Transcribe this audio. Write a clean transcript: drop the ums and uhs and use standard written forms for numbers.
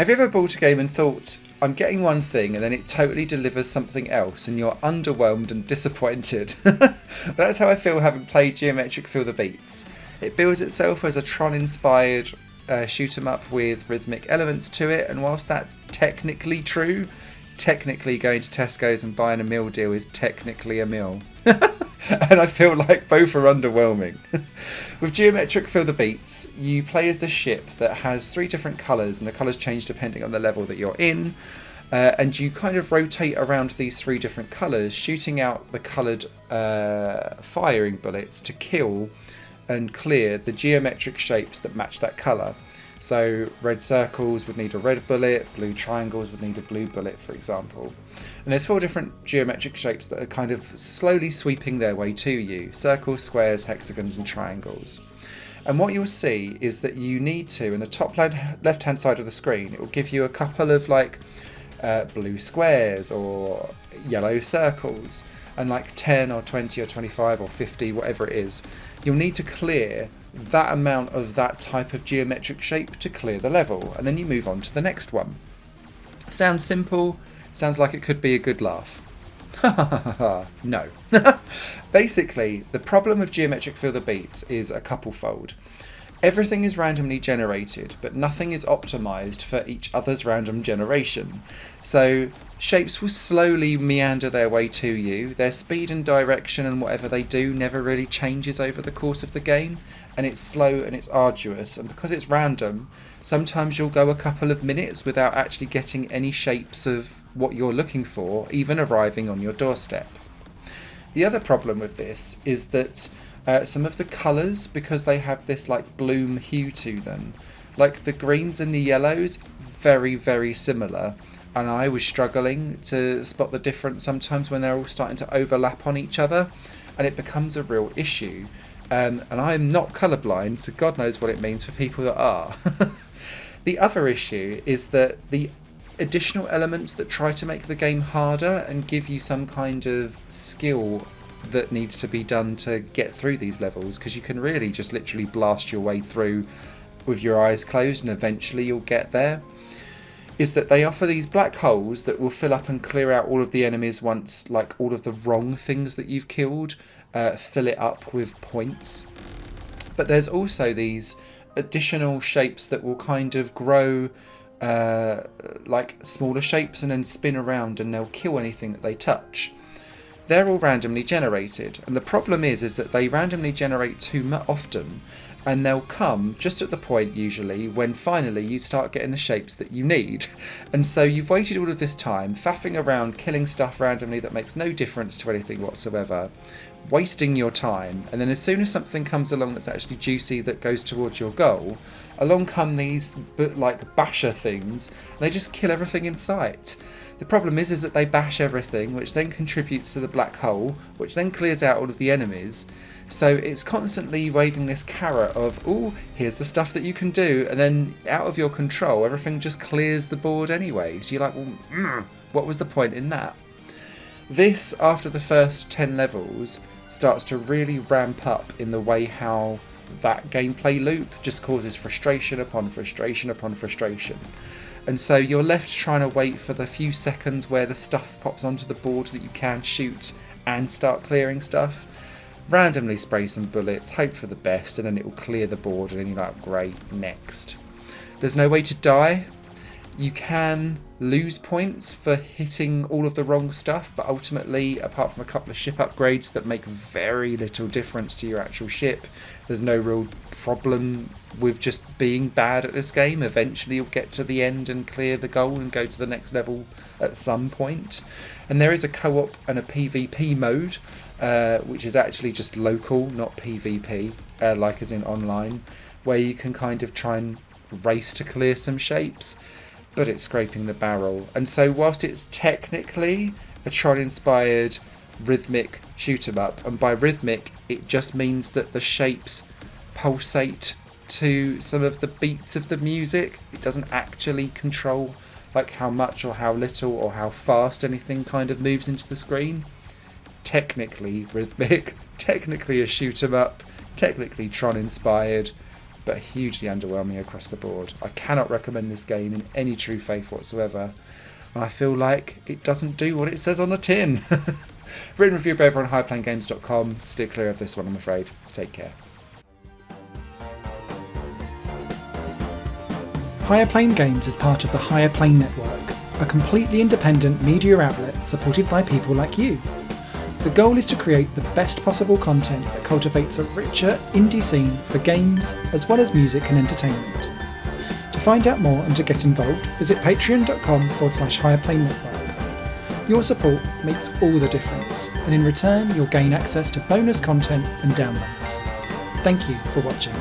Have you ever bought a game and thought, I'm getting one thing, and then it totally delivers something else, and you're underwhelmed and disappointed? That's how I feel having played Geometric Feel the Beats. It bills itself as a Tron-inspired shoot 'em up with rhythmic elements to it, and whilst that's technically true, technically going to Tesco's and buying a meal deal is technically a meal. And I feel like both are underwhelming. With Geometric Feel the Beats, you play as the ship that has 3 different colours, and the colours change depending on the level that you're in. And you kind of rotate around these 3 different colours, shooting out the coloured firing bullets to kill and clear the geometric shapes that match that colour. So red circles would need a red bullet, blue triangles would need a blue bullet, for example. And there's 4 different geometric shapes that are kind of slowly sweeping their way to you. Circles, squares, hexagons and triangles. And what you'll see is that you need to, in the top left hand side of the screen, it will give you a couple of like blue squares or yellow circles, and like 10 or 20 or 25 or 50, whatever it is. You'll need to clear that amount of that type of geometric shape to clear the level, and then you move on to the next one. Sounds simple, sounds like it could be a good laugh. No. Basically, the problem with Geometric Feel the Beats is a couple-fold. Everything is randomly generated, but nothing is optimized for each other's random generation. So shapes will slowly meander their way to you. Their speed and direction and whatever they do never really changes over the course of the game, and it's slow and it's arduous. And because it's random, sometimes you'll go a couple of minutes without actually getting any shapes of what you're looking for, even arriving on your doorstep. The other problem with this is that some of the colours, because they have this like bloom hue to them, like the greens and the yellows, very, very similar. And I was struggling to spot the difference sometimes when they're all starting to overlap on each other, and it becomes a real issue. And I'm not colourblind, so God knows what it means for people that are. The other issue is that the additional elements that try to make the game harder and give you some kind of skill that needs to be done to get through these levels, because you can really just literally blast your way through with your eyes closed and eventually you'll get there, is that they offer these black holes that will fill up and clear out all of the enemies once like all of the wrong things that you've killed fill it up with points. But there's also these additional shapes that will kind of grow like smaller shapes and then spin around, and they'll kill anything that they touch. They're all randomly generated, and the problem is that they randomly generate too often, and they'll come just at the point usually when finally you start getting the shapes that you need. And so you've waited all of this time faffing around killing stuff randomly that makes no difference to anything whatsoever, wasting your time, and then as soon as something comes along that's actually juicy that goes towards your goal, along come these like basher things, and they just kill everything in sight. The problem is that they bash everything, which then contributes to the black hole, which then clears out all of the enemies. So it's constantly waving this carrot of, oh, here's the stuff that you can do, and then out of your control, everything just clears the board anyway. So you're like, well, what was the point in that? This, after the first 10 levels, starts to really ramp up in the way how that gameplay loop just causes frustration upon frustration upon frustration. And so you're left trying to wait for the few seconds where the stuff pops onto the board that you can shoot and start clearing stuff. Randomly spray some bullets, hope for the best, and then it will clear the board, and then you're like, great, next. There's no way to die. You can lose points for hitting all of the wrong stuff, but ultimately, apart from a couple of ship upgrades that make very little difference to your actual ship, there's no real problem with just being bad at this game. Eventually you'll get to the end and clear the goal and go to the next level at some point. And there is a co-op and a PvP mode, which is actually just local, not PvP, like as in online, where you can kind of try and race to clear some shapes, but it's scraping the barrel. And so whilst it's technically a Tron-inspired rhythmic shoot 'em up, and by rhythmic it just means that the shapes pulsate to some of the beats of the music, it doesn't actually control like how much or how little or how fast anything kind of moves into the screen. Technically rhythmic, technically a shoot 'em up, technically Tron-inspired, but hugely underwhelming across the board. I cannot recommend this game in any true faith whatsoever. And I feel like it doesn't do what it says on the tin. Written review over on highplanegames.com. Steer clear of this one, I'm afraid. Take care. Higher Plane Games is part of the Higher Plane Network, a completely independent media outlet supported by people like you. The goal is to create the best possible content that cultivates a richer indie scene for games as well as music and entertainment. To find out more and to get involved, visit patreon.com/higherplane network. Your support makes all the difference, and in return you'll gain access to bonus content and downloads. Thank you for watching.